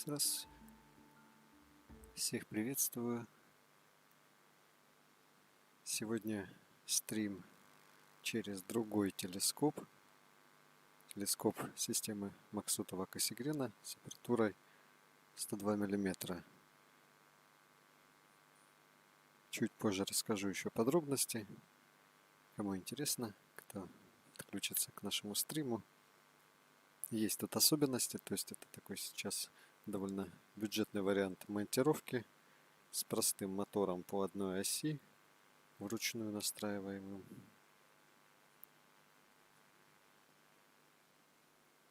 Раз. Всех приветствую. Сегодня стрим через другой телескоп. Телескоп системы Максутова-Косигрена с апертурой 102 мм. Чуть позже расскажу еще подробности. Кому интересно, кто подключится к нашему стриму. Есть тут особенности, то есть это такой сейчас довольно бюджетный вариант монтировки с простым мотором по одной оси, вручную настраиваемым.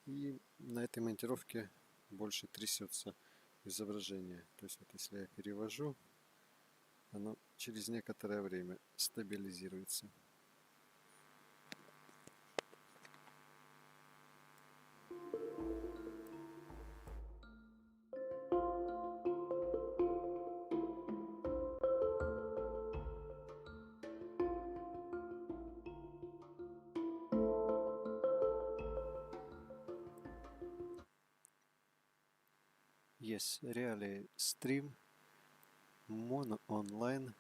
И на этой монтировке больше трясется изображение. То есть вот если я перевожу, оно через некоторое время стабилизируется. Yes, really stream mono online.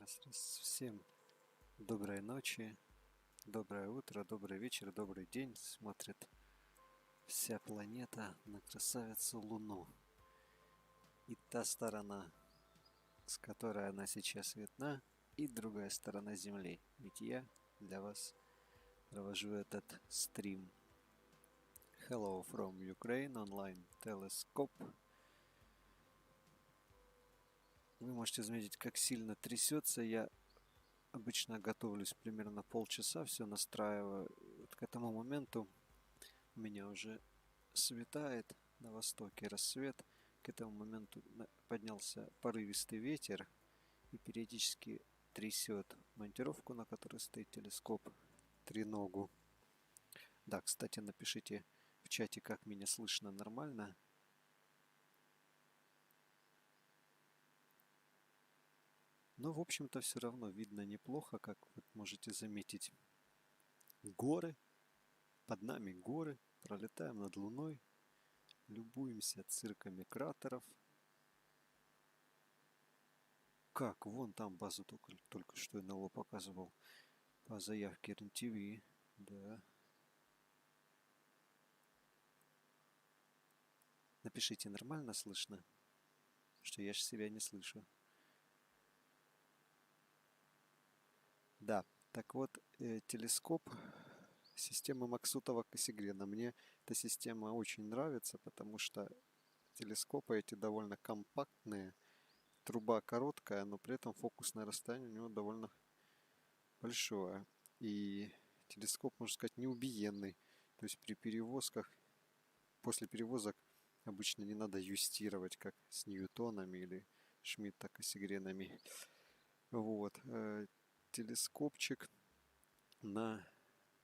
Всем доброй ночи, доброе утро, добрый вечер, добрый день. Смотрит вся планета на красавицу Луну. И та сторона, с которой она сейчас видна, и другая сторона Земли. Ведь я для вас провожу этот стрим. Hello from Ukraine Online Telescope. Вы можете заметить, как сильно трясется. Я обычно готовлюсь примерно полчаса, все настраиваю. Вот к этому моменту у меня уже светает на востоке, рассвет. К этому моменту поднялся порывистый ветер и периодически трясет монтировку, на которой стоит телескоп, треногу. Да, кстати, напишите в чате, как меня слышно нормально. Но, в общем-то, все равно видно неплохо, как вы можете заметить. Горы, под нами горы, пролетаем над Луной, любуемся цирками кратеров. Как? Вон там базу только что НЛО показывал по заявке РЕН-ТВ. Да. Напишите, нормально слышно? Что я же себя не слышу. Да, так вот, телескоп системы Максутова-Кассигрена. Мне эта система очень нравится, потому что телескопы эти довольно компактные, труба короткая, но при этом фокусное расстояние у него довольно большое. И телескоп, можно сказать, неубиенный. То есть при перевозках, после перевозок обычно не надо юстировать, как с Ньютонами или Шмидта-Кассигренами. Вот. Телескопчик на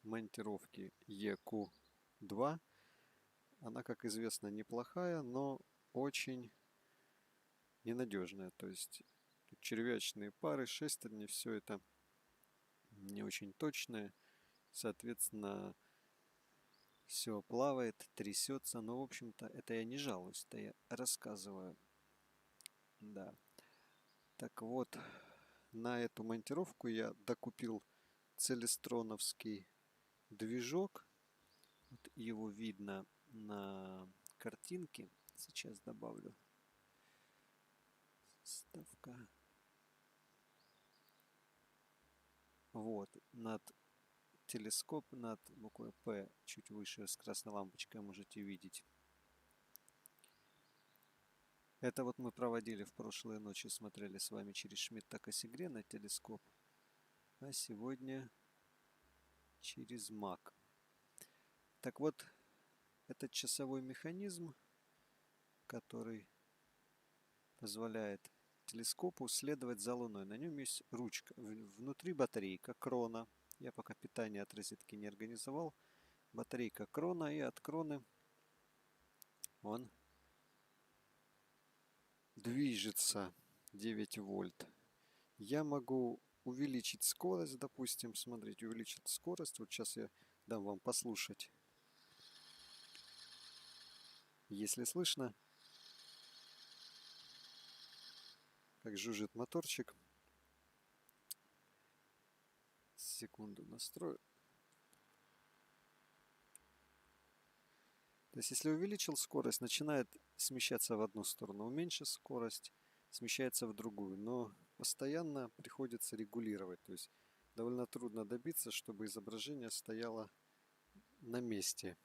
монтировке EQ2. Она, как известно, неплохая, но очень ненадежная. То есть червячные пары, шестерни, все это не очень точное. Соответственно, все плавает, трясется. Но, в общем-то, это я не жалуюсь, это я рассказываю. Да. Так вот, на эту монтировку я докупил целестроновский движок. Вот его видно на картинке. Сейчас добавлю. Ставка. Вот, над телескоп, над буквой П, чуть выше с красной лампочкой можете видеть. Это вот мы проводили в прошлые ночи, смотрели с вами через Шмидта-Кассигрена телескоп. А сегодня через МАК. Так вот, этот часовой механизм, который позволяет телескопу следовать за Луной. На нем есть ручка. Внутри батарейка крона. Я пока питание от розетки не организовал. Батарейка крона, и от кроны он движется 9 вольт. Я могу увеличить скорость, допустим, смотрите, увеличить скорость. Вот сейчас я дам вам послушать. Если слышно, как жужжит моторчик. Секунду настрою. То есть, если увеличил скорость, начинает смещаться в одну сторону. Уменьшил скорость, смещается в другую. Но постоянно приходится регулировать. То есть, довольно трудно добиться, чтобы изображение стояло на месте.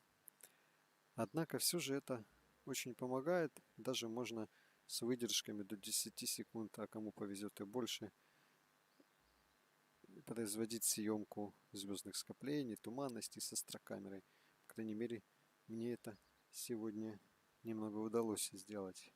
Однако, все же это очень помогает. Даже можно с выдержками до 10 секунд, а кому повезет и больше, производить съемку звездных скоплений, туманностей со астрокамерой. По крайней мере, мне это сегодня немного удалось сделать.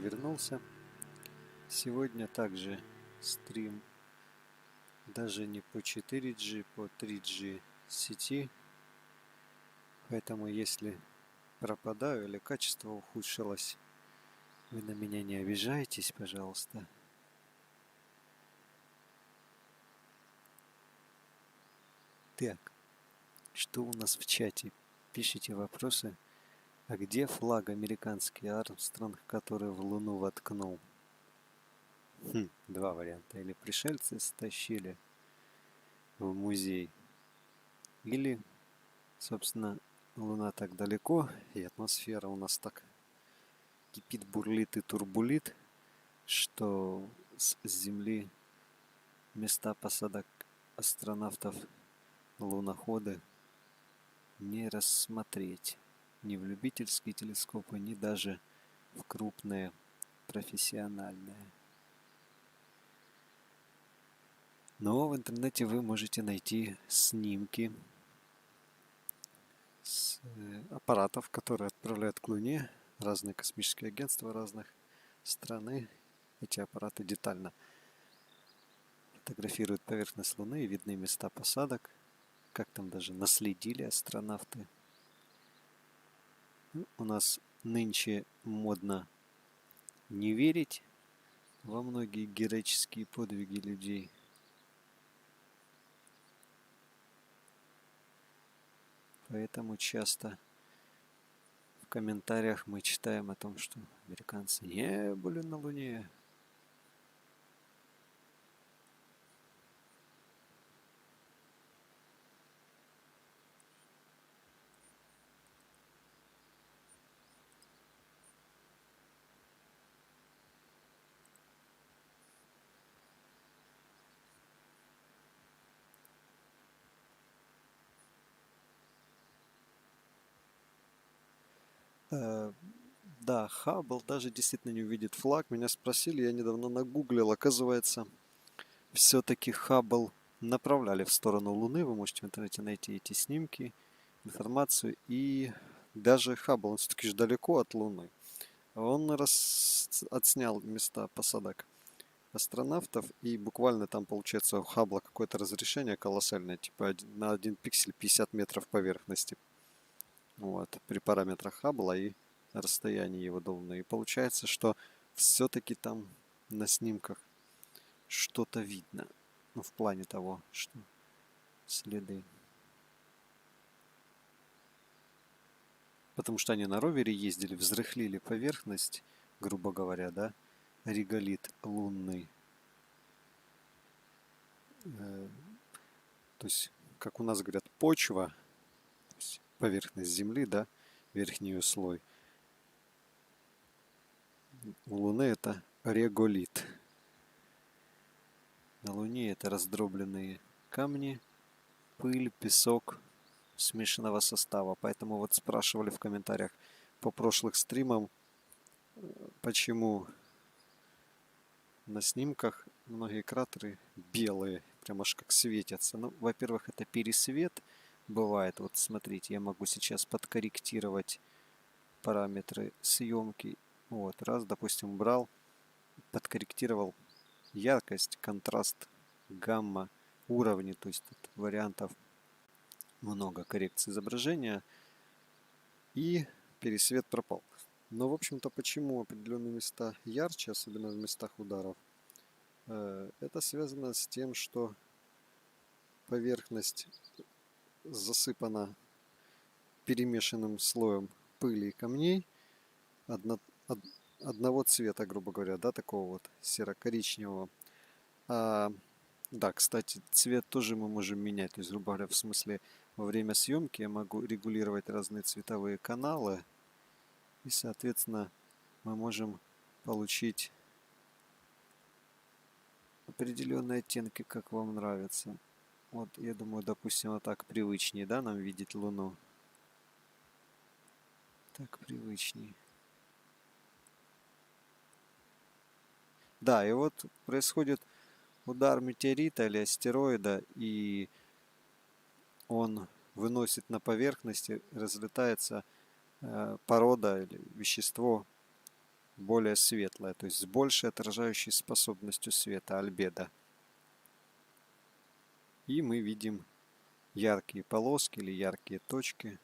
вернулся. Сегодня также стрим даже не по 4G, по 3G сети. Поэтому если пропадаю или качество ухудшилось, вы на меня не обижайтесь, пожалуйста. Так, что у нас в чате? Пишите вопросы. А где флаг американский Армстронг, который в Луну воткнул? Два варианта. Или пришельцы стащили в музей, или, собственно, Луна так далеко, и атмосфера у нас так кипит, бурлит и турбулит, что с Земли места посадок астронавтов, луноходы не рассмотреть ни в любительские телескопы, ни даже в крупные профессиональные. Но в интернете вы можете найти снимки с аппаратов, которые отправляют к Луне разные космические агентства разных стран. Эти аппараты детально фотографируют поверхность Луны и видны места посадок, как там даже наследили астронавты. У нас нынче модно не верить во многие героические подвиги людей. Поэтому часто в комментариях мы читаем о том, что американцы не были на Луне. Да, Хаббл даже действительно не увидит флаг. Меня спросили, я недавно нагуглил. Оказывается, все-таки Хаббл направляли в сторону Луны. Вы можете в интернете найти эти снимки, информацию. И даже Хаббл, он все-таки же далеко от Луны. Он отснял места посадок астронавтов. И буквально там получается у Хаббла какое-то разрешение колоссальное. Типа на 1 пиксель 50 метров поверхности. Вот, при параметрах Хаббла и расстоянии его до Луны. И получается, что все-таки там на снимках что-то видно. Ну, в плане того, что следы. Потому что они на ровере ездили, взрыхлили поверхность, грубо говоря, да, реголит лунный. То есть, как у нас говорят, почва, то есть поверхность Земли, да, верхний ее слой. У Луны это реголит. На Луне это раздробленные камни, пыль, песок смешанного состава. Поэтому вот спрашивали в комментариях по прошлых стримам, почему на снимках многие кратеры белые, прям аж как светятся. Ну, во-первых, это пересвет бывает. Вот смотрите, я могу сейчас подкорректировать параметры съемки. Вот, раз, допустим, брал, подкорректировал яркость, контраст, гамма, уровни, то есть тут вариантов много коррекции изображения, и пересвет пропал. Но, в общем-то, почему определенные места ярче, особенно в местах ударов, это связано с тем, что поверхность засыпана перемешанным слоем пыли и камней одного цвета, грубо говоря, да, такого вот серо-коричневого. Да, кстати, цвет тоже мы можем менять. То есть, грубо говоря, в смысле, во время съемки я могу регулировать разные цветовые каналы. И, соответственно, мы можем получить определенные оттенки, как вам нравится. Вот, я думаю, допустим, вот так привычнее, да, нам видеть Луну. Так привычнее. Да, и вот происходит удар метеорита или астероида, и он выносит на поверхности, разлетается порода или вещество более светлая, то есть с большей отражающей способностью света, альбедо. И мы видим яркие полоски или яркие точки.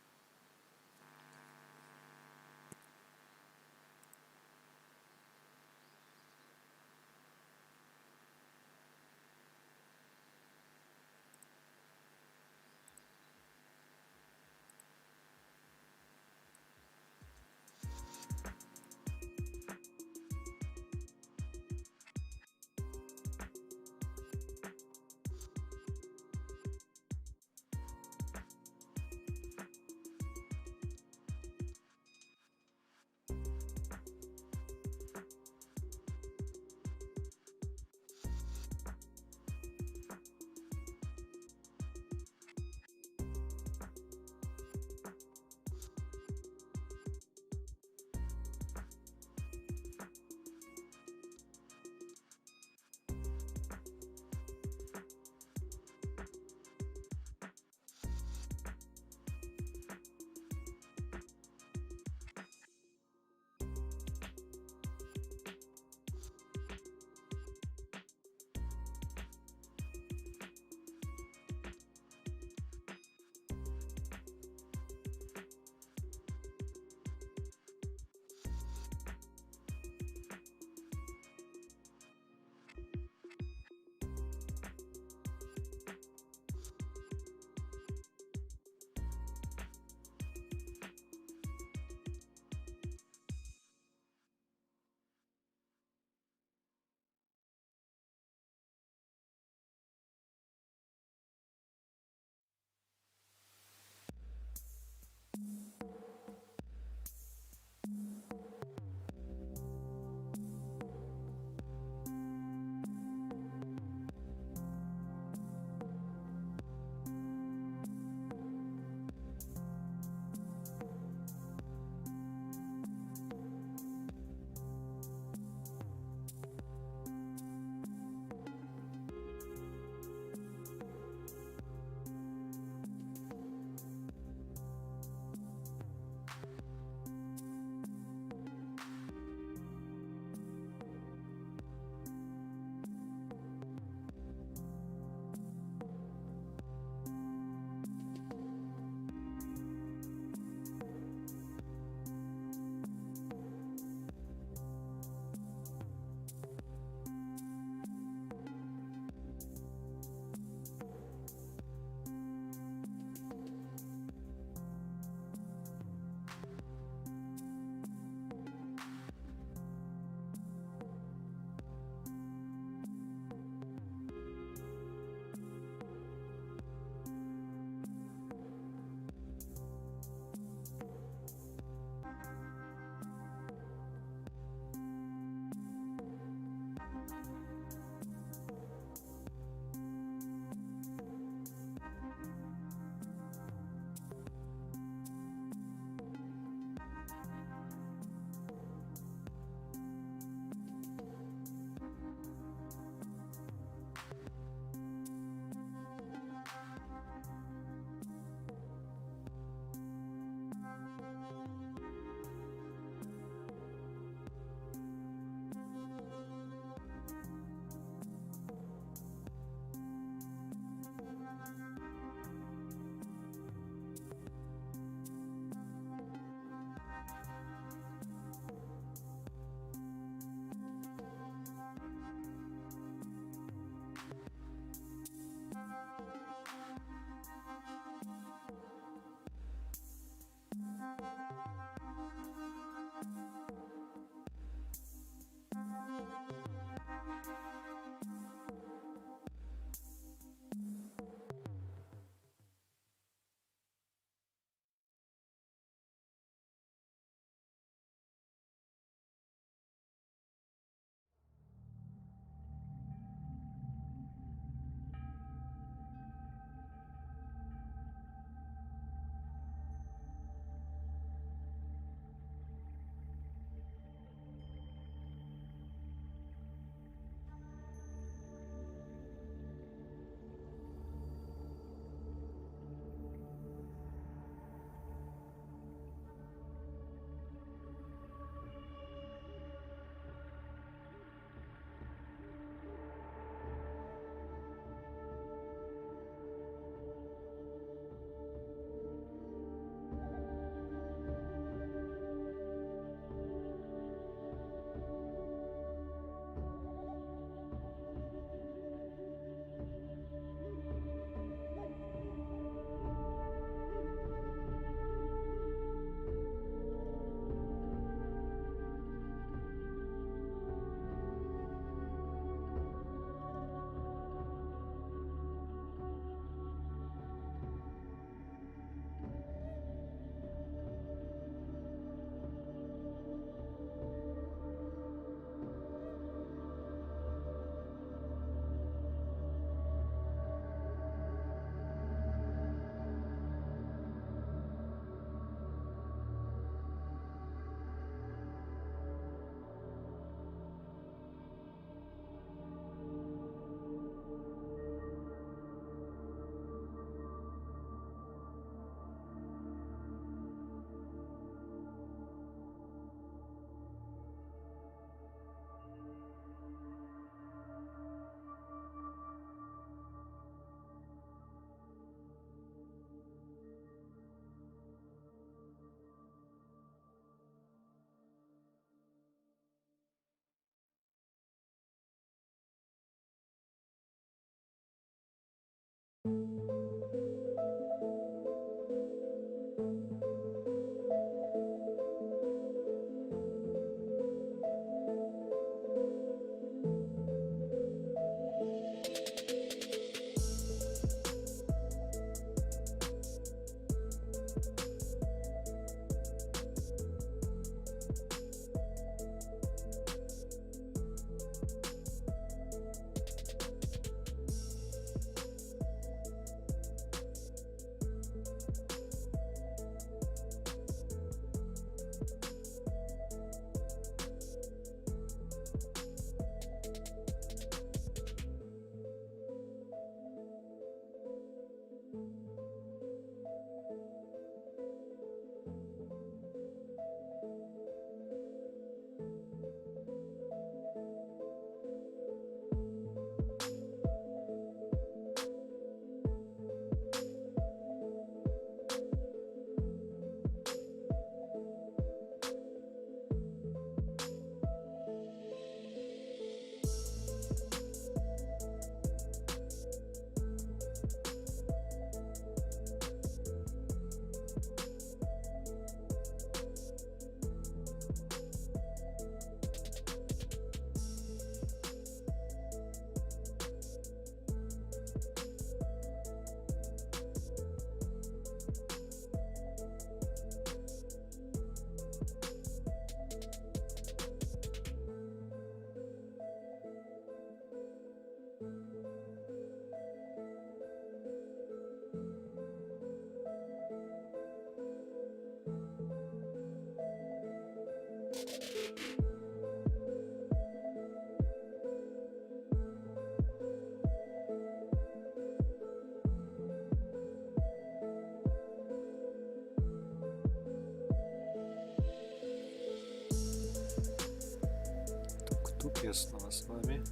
Тук, я снова с вами.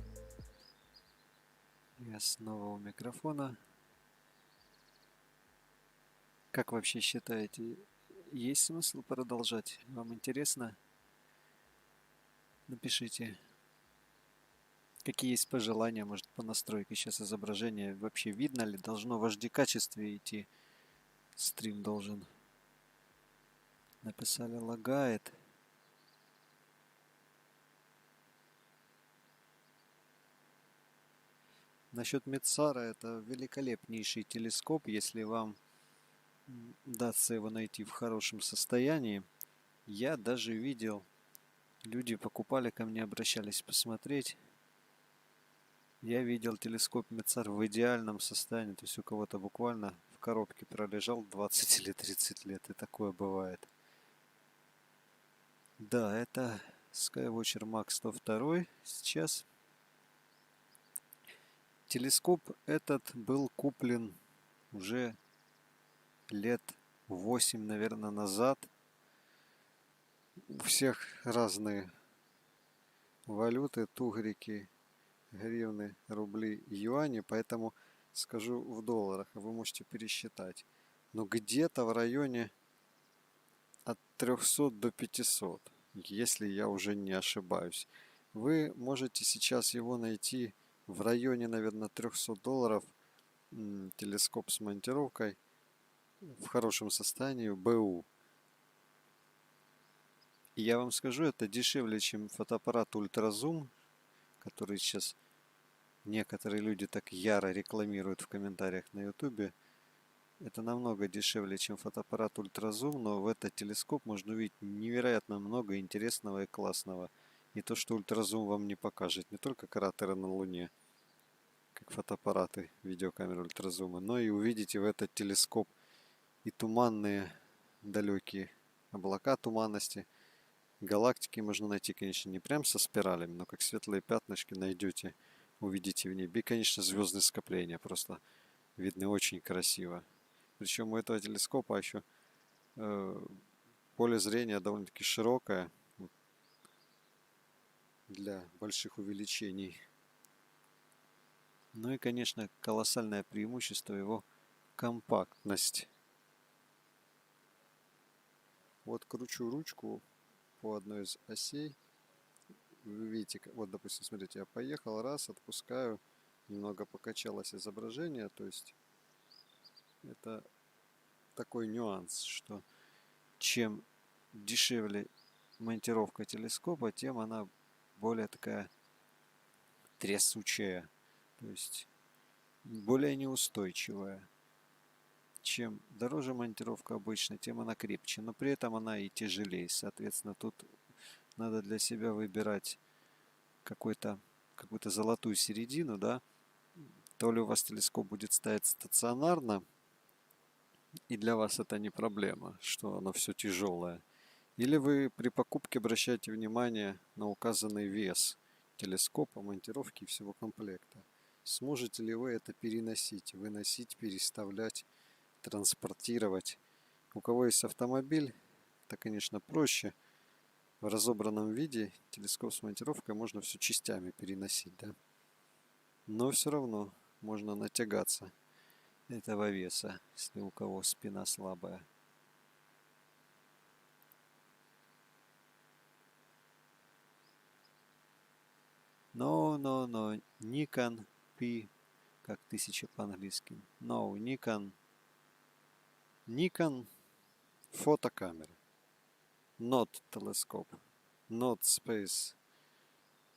Я снова у микрофона. Как вообще считаете, есть смысл продолжать? Вам интересно? Напишите, какие есть пожелания, может, по настройке сейчас изображения. Вообще видно ли? Должно в HD качестве идти. Стрим должен. Написали, лагает. Насчет Медсара, это великолепнейший телескоп, если вам удастся его найти в хорошем состоянии. Я даже видел, люди покупали ко мне, обращались посмотреть. Я видел телескоп Медсар в идеальном состоянии, то есть у кого-то буквально в коробке пролежал 20 или 30 лет, и такое бывает. Да, это Skywatcher Max 102 сейчас. Телескоп этот был куплен уже лет 8, наверное, назад. У всех разные валюты, тугрики, гривны, рубли, юани, поэтому скажу в долларах, а вы можете пересчитать. Но где-то в районе от 300 до 500, если я уже не ошибаюсь. Вы можете сейчас его найти в районе, наверное, $300. Телескоп с монтировкой в хорошем состоянии, БУ. И я вам скажу, это дешевле, чем фотоаппарат ультразум, который сейчас некоторые люди так яро рекламируют в комментариях на ютубе. Это намного дешевле, чем фотоаппарат ультразум, но в этот телескоп можно увидеть невероятно много интересного и классного. И то, что ультразум вам не покажет, не только кратеры на Луне, как фотоаппараты, видеокамеры ультразума, но и увидите в этот телескоп и туманные далекие облака туманности. Галактики можно найти, конечно, не прям со спиралями, но как светлые пятнышки найдете, увидите в небе. И, конечно, звездные скопления просто видны очень красиво. Причем у этого телескопа еще поле зрения довольно-таки широкое для больших увеличений. Ну и, конечно, колоссальное преимущество его компактность. Вот кручу ручку по одной из осей. Вы видите, вот, допустим, смотрите, я поехал, раз, отпускаю, немного покачалось изображение, то есть это такой нюанс, что чем дешевле монтировка телескопа, тем она более такая трясучая, то есть более неустойчивая. Чем дороже монтировка обычно, тем она крепче, но при этом она и тяжелее. Соответственно, тут надо для себя выбирать какой-то какую-то золотую середину, да. То ли у вас телескоп будет стоять стационарно, и для вас это не проблема, что оно все тяжелое. Или вы при покупке обращаете внимание на указанный вес телескопа, монтировки и всего комплекта. Сможете ли вы это переносить, выносить, переставлять, транспортировать? У кого есть автомобиль, это, конечно, проще. В разобранном виде телескоп с монтировкой можно все частями переносить, да? Но все равно можно натягаться этого веса, если у кого спина слабая. Но, Nikon P, как 1000 по-английски. No, Nikon фотокамера. Not telescope. Not space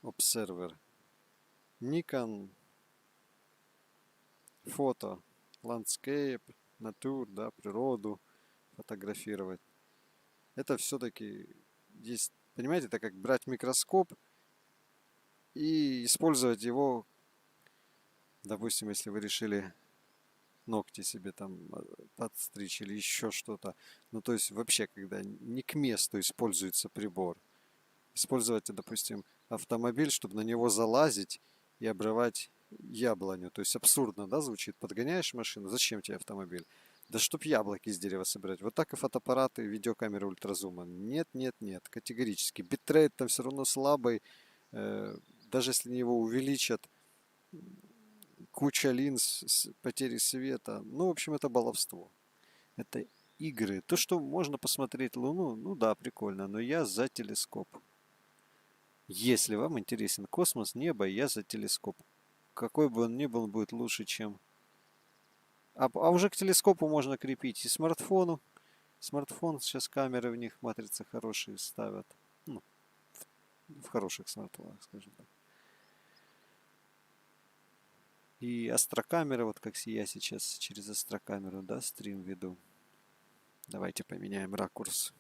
observer. Nikon фото, landscape, натур, да, природу фотографировать. Это все-таки есть, понимаете, это как брать микроскоп и использовать его, допустим, если вы решили ногти себе там подстричь или еще что-то. Ну, то есть вообще, когда не к месту используется прибор. Использовать, допустим, автомобиль, чтобы на него залазить и обрывать яблоню. То есть абсурдно, да, звучит? Подгоняешь машину, зачем тебе автомобиль? Да чтоб яблоки из дерева собирать. Вот так и фотоаппараты, видеокамеры ультразума. Нет, нет, нет, категорически. Битрейт там все равно слабый. Даже если они его увеличат, куча линз, потери света. Ну, в общем, это баловство. Это игры. То, что можно посмотреть Луну, ну да, прикольно, но я за телескоп. Если вам интересен космос, небо, я за телескоп. Какой бы он ни был, он будет лучше, чем... А уже к телескопу можно крепить и смартфону. Смартфон, сейчас камеры в них, матрицы хорошие ставят. Ну, в хороших смартфонах, скажем так. И астрокамера, вот как я сейчас через астрокамеру, да, стрим веду. Давайте поменяем ракурс.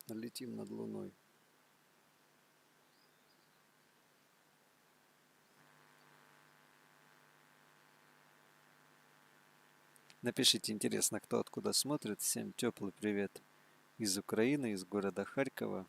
Летим над Луной. Напишите, интересно, кто откуда смотрит. Всем теплый привет из Украины, из города Харькова.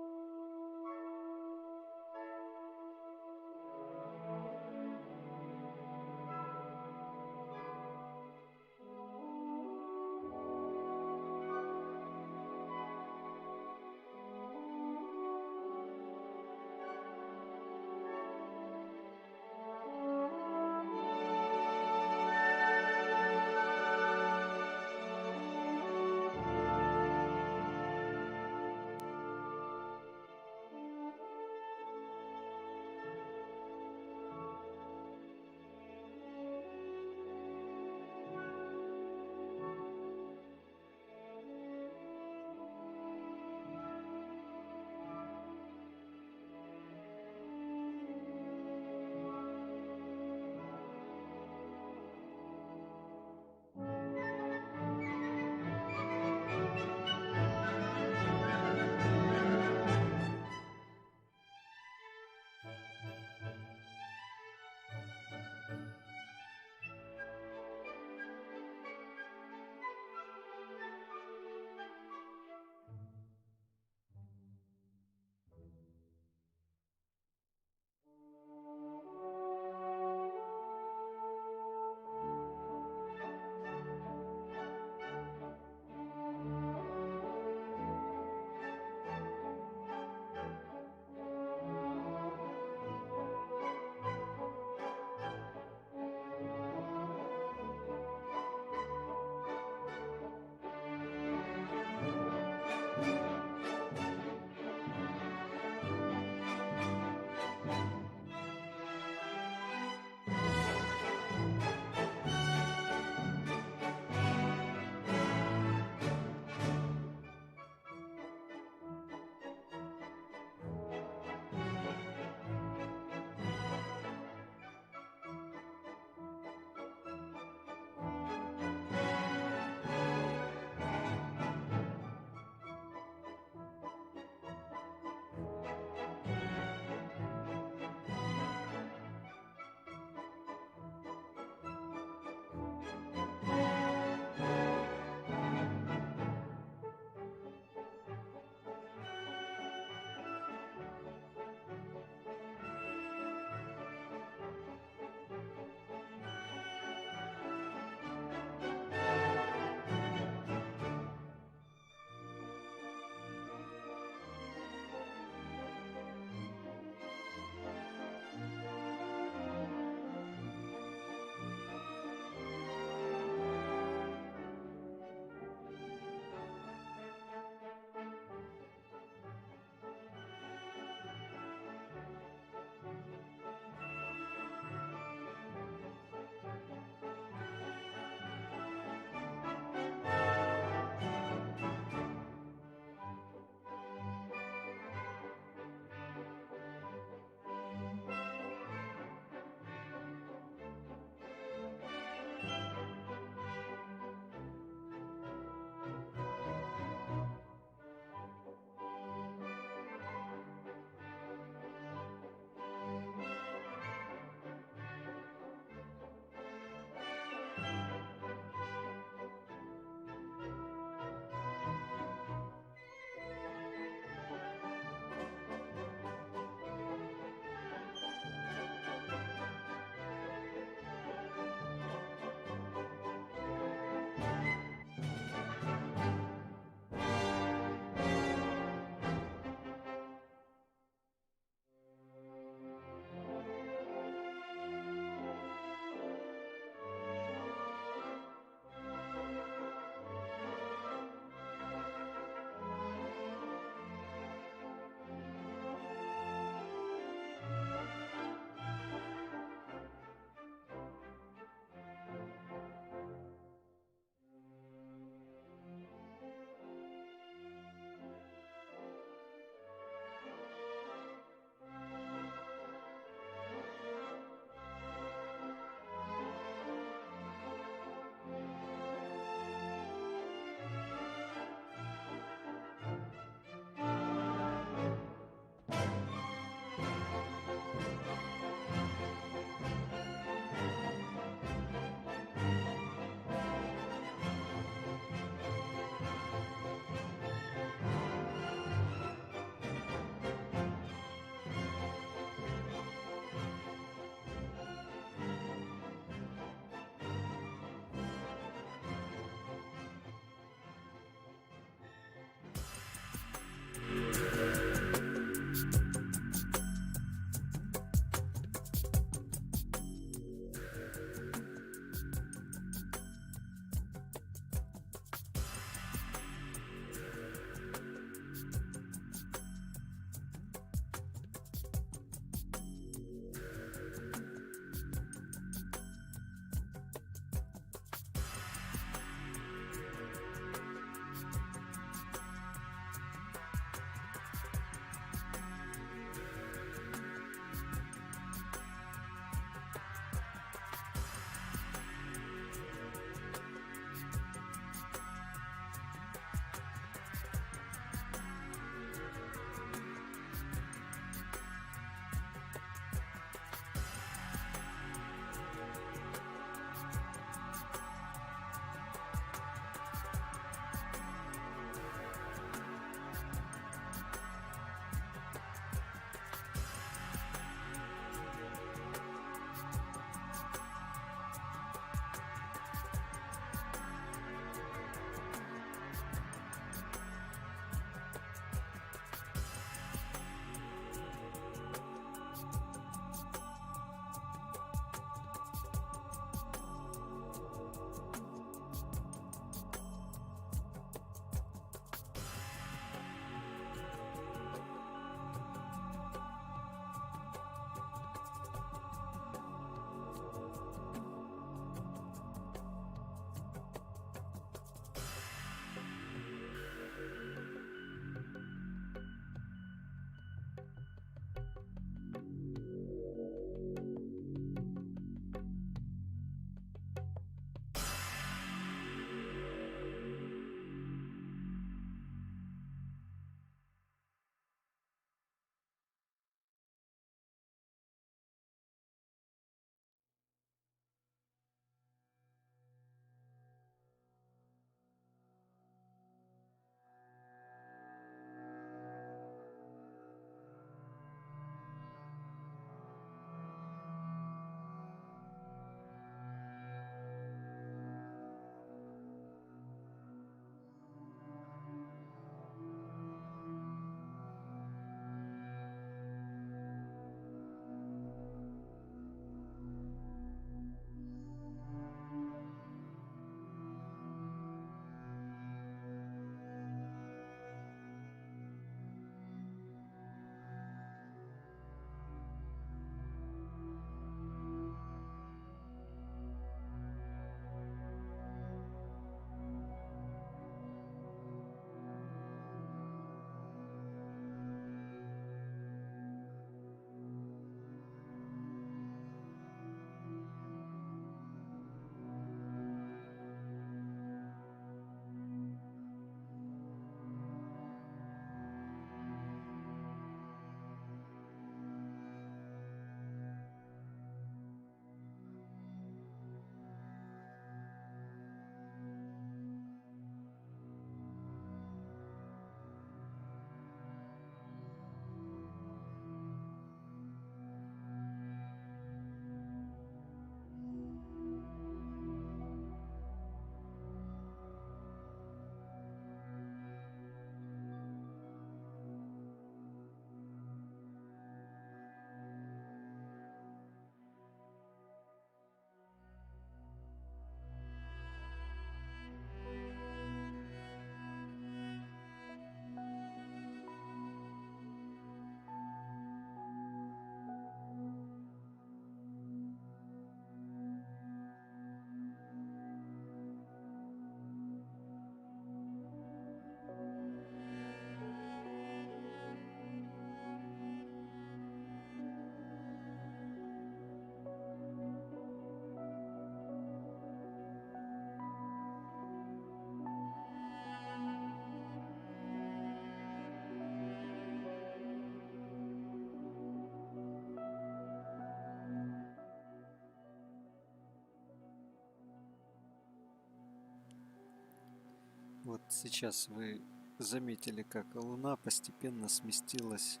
Вот сейчас вы заметили, как Луна постепенно сместилась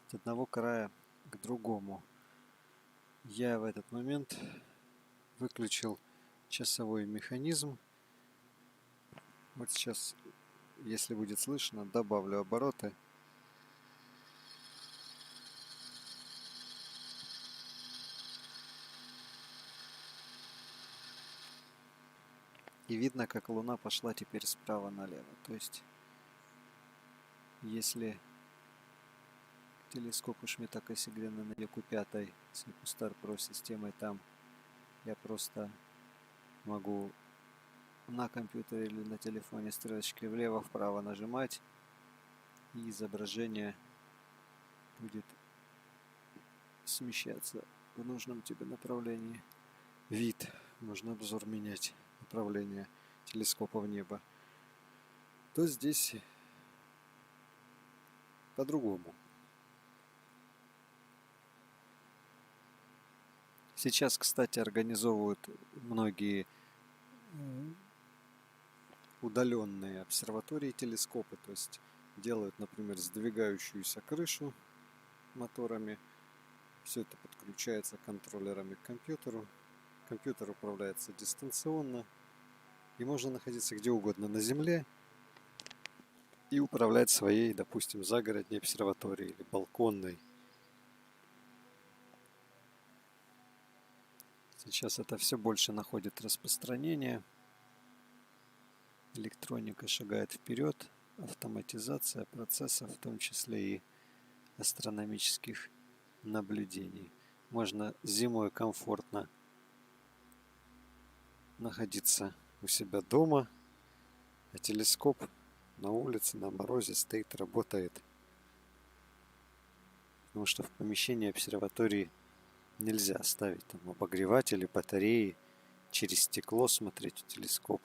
от одного края к другому. Я в этот момент выключил часовой механизм. Вот сейчас, если будет слышно, добавлю обороты. И видно, как Луна пошла теперь справа налево. То есть, если телескоп у Шмидта Кассигрена на веку 5 с Equustar Pro системой там, я просто могу на компьютере или на телефоне стрелочкой влево-вправо нажимать, и изображение будет смещаться в нужном тебе направлении. Вид, можно обзор менять, направление телескопа в небо. То здесь по-другому. Сейчас, кстати, организовывают многие удаленные обсерватории, телескопы, то есть делают, например, сдвигающуюся крышу моторами. Все это подключается контроллерами к компьютеру. Компьютер управляется дистанционно. И можно находиться где угодно на Земле и управлять своей, допустим, загородной обсерваторией или балконной. Сейчас это все больше находит распространение. Электроника шагает вперед. Автоматизация процессов, в том числе и астрономических наблюдений. Можно зимой комфортно находиться у себя дома, а телескоп на улице, на морозе стоит, работает. Потому что в помещении обсерватории нельзя ставить там обогреватели, батареи, через стекло смотреть в телескоп.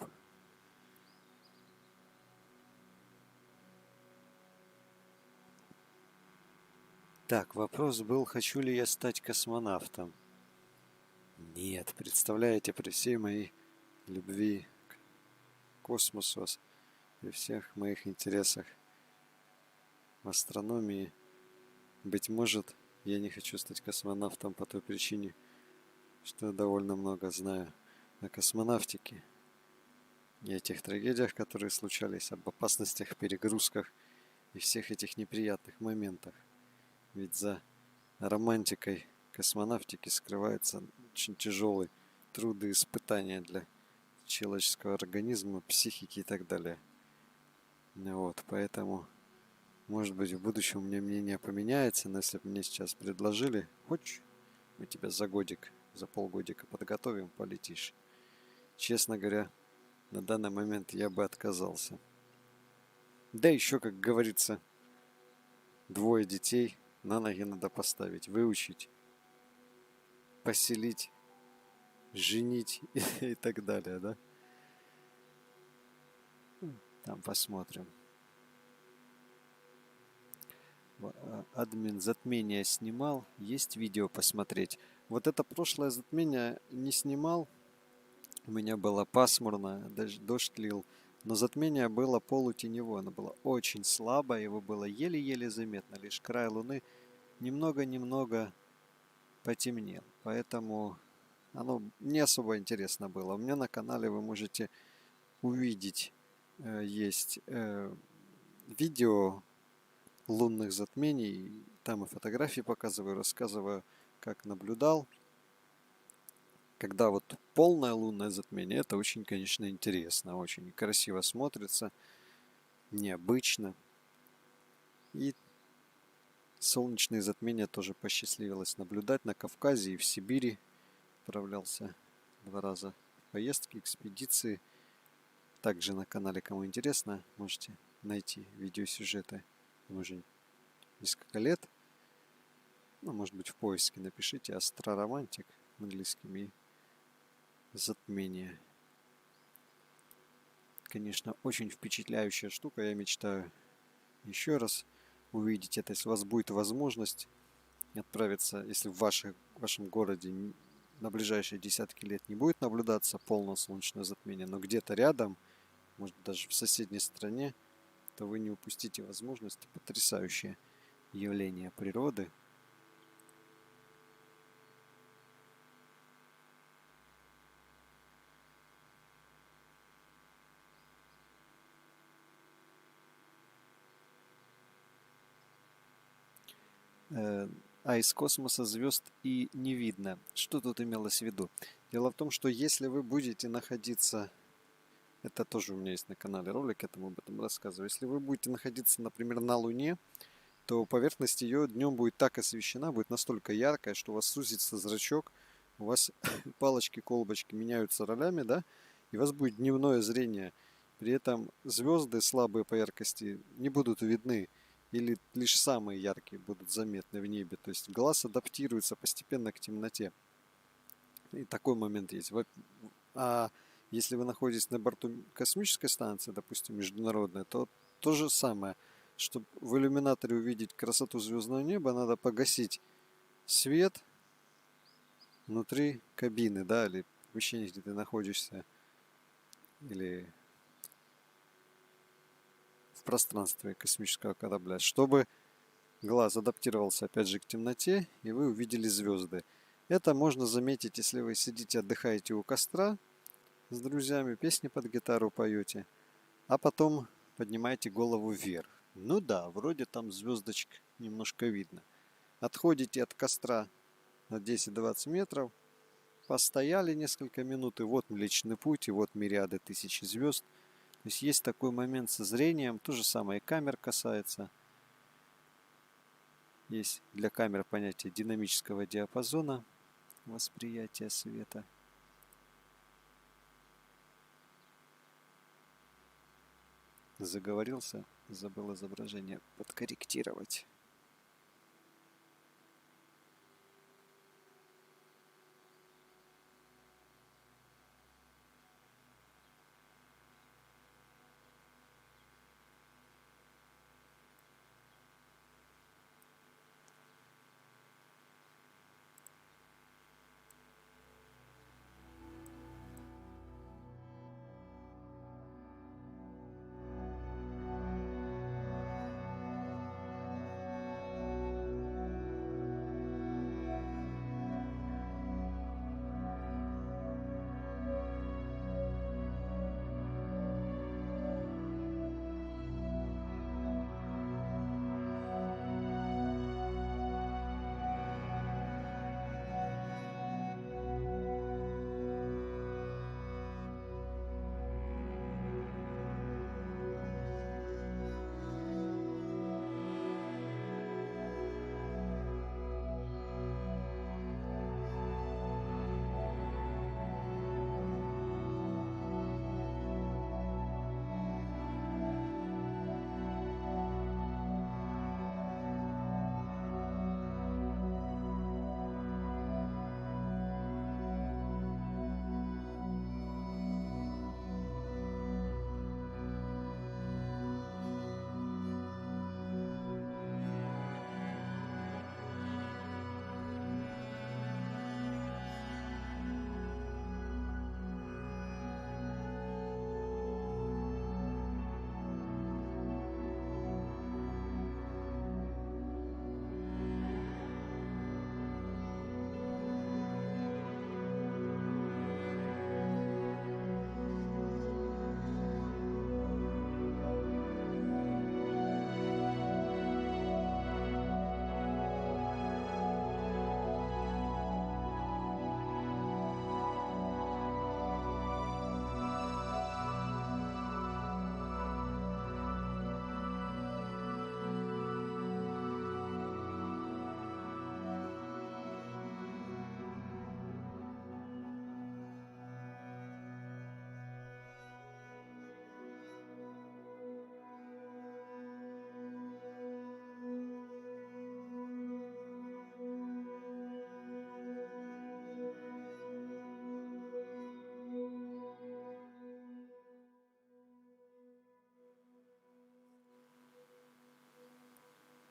Так, вопрос был, хочу ли я стать космонавтом? Нет, представляете, при всей моей любви к космосу и всех моих интересах в астрономии, быть может, я не хочу стать космонавтом по той причине, что я довольно много знаю о космонавтике и о тех трагедиях, которые случались, об опасностях, перегрузках и всех этих неприятных моментах. Ведь за романтикой космонавтики скрывается очень тяжелый труд и испытания для человеческого организма, психики и так далее. Вот, поэтому, может быть, в будущем у меня мнение поменяется, но если бы мне сейчас предложили, хочешь, мы тебя за годик, за полгодика подготовим, полетишь. Честно говоря, на данный момент я бы отказался. Да еще, как говорится, 2 детей на ноги надо поставить, выучить, поселить, женить и так далее, да? Там посмотрим. Админ затмение снимал, есть видео посмотреть. Вот это прошлое затмение не снимал. У меня было пасмурно, дождь лил. Но затмение было полутеневое, оно было очень слабое, его было еле-еле заметно. Лишь край луны немного-немного потемнел. Поэтому оно не особо интересно было. У меня на канале вы можете увидеть, есть видео лунных затмений. Там и фотографии показываю, рассказываю, как наблюдал. Когда вот полное лунное затмение, это очень, конечно, интересно, очень красиво смотрится, необычно. И солнечные затмения тоже посчастливилось наблюдать на Кавказе и в Сибири. Отправлялся 2 раза в поездки, экспедиции. Также на канале, кому интересно, можете найти видеосюжеты. Уже несколько лет. Ну, может быть, в поиске напишите «Астроромантик» английским и затмение. Конечно, очень впечатляющая штука. Я мечтаю еще раз увидеть это. Если у вас будет возможность отправиться, если в вашем городе на ближайшие десятки лет не будет наблюдаться полное солнечное затмение, но где-то рядом, может даже в соседней стране, то вы не упустите возможность. Потрясающее явление природы. А из космоса звезд и не видно. Что тут имелось в виду? Дело в том, что если вы будете находиться, это тоже у меня есть на канале ролик, я там об этом рассказываю, если вы будете находиться, например, на Луне, то поверхность ее днем будет так освещена, будет настолько яркая, что у вас сузится зрачок, у вас палочки-колбочки меняются ролями, да, и у вас будет дневное зрение. При этом звезды слабые по яркости не будут видны, или лишь самые яркие будут заметны в небе. То есть глаз адаптируется постепенно к темноте. И такой момент есть. А если вы находитесь на борту космической станции, допустим, международной, то то же самое. Чтобы в иллюминаторе увидеть красоту звездного неба, надо погасить свет внутри кабины, да, или помещения, где ты находишься, или в пространстве космического корабля, чтобы глаз адаптировался опять же к темноте, и вы увидели звезды. Это можно заметить, если вы сидите, отдыхаете у костра с друзьями, песни под гитару поете, а потом поднимаете голову вверх. Ну да, вроде там звездочек немножко видно. Отходите от костра на 10-20 метров, постояли несколько минут, и вот Млечный Путь, и вот мириады тысяч звезд. То есть такой момент со зрением, то же самое и камер касается. Есть для камер понятие динамического диапазона восприятия света. Заговорился, забыл изображение подкорректировать.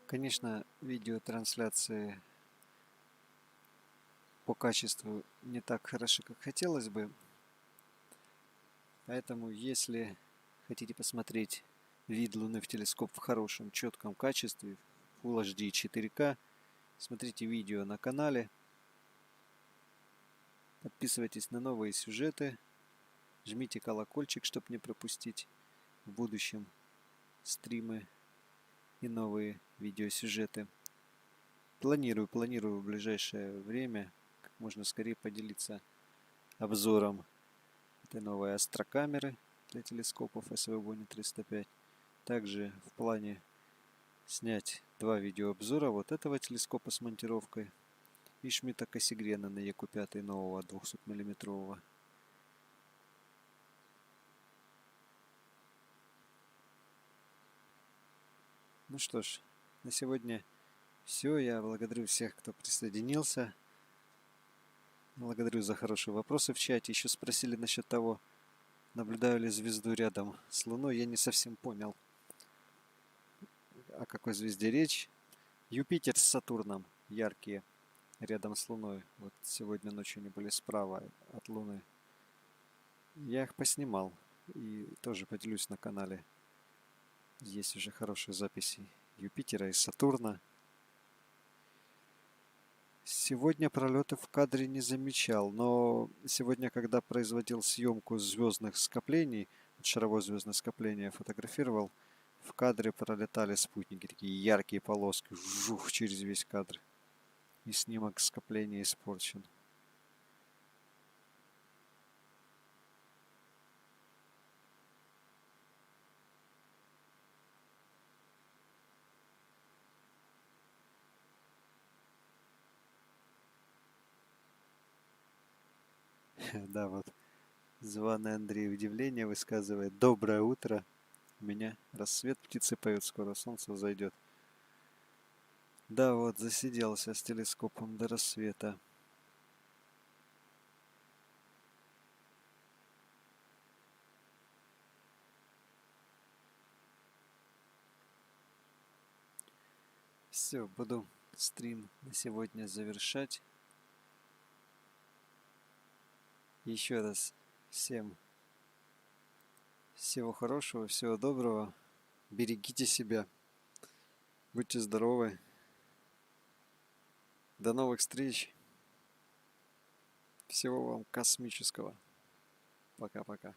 Конечно, видеотрансляции по качеству не так хороши, как хотелось бы. Поэтому, если Хотите посмотреть вид Луны в телескоп в хорошем, четком качестве, Full HD 4К, смотрите видео на канале. Подписывайтесь на новые сюжеты. Жмите колокольчик, чтобы не пропустить в будущем стримы и новые видеосюжеты. Планирую в ближайшее время как можно скорее поделиться обзором этой новой астрокамеры для телескопов SVBONY 305. Также в плане снять 2 видеообзора вот этого телескопа с монтировкой и Шмидта Кассигрена на EQ5 нового 200 мм. Ну что ж, на сегодня все. Я благодарю всех, кто присоединился. Благодарю за хорошие вопросы в чате. Еще спросили насчет того, наблюдаю ли звезду рядом с Луной. Я не совсем понял, о какой звезде речь. Юпитер с Сатурном яркие рядом с Луной. Вот сегодня ночью они были справа от Луны. Я их поснимал и тоже поделюсь на канале. Есть уже хорошие записи Юпитера и Сатурна. Сегодня пролеты в кадре не замечал, но сегодня, когда производил съемку звездных скоплений, шаровое звездное скопление фотографировал, в кадре пролетали спутники, такие яркие полоски, жух, через весь кадр. И снимок скопления испорчен. Да, вот. Званый Андрей удивление высказывает. Доброе утро. У меня рассвет, птицы поют, скоро солнце взойдет. Да, вот, засиделся с телескопом до рассвета. Все, буду стрим на сегодня завершать. Еще раз всем всего хорошего, всего доброго. Берегите себя. Будьте здоровы. До новых встреч. Всего вам космического. Пока-пока.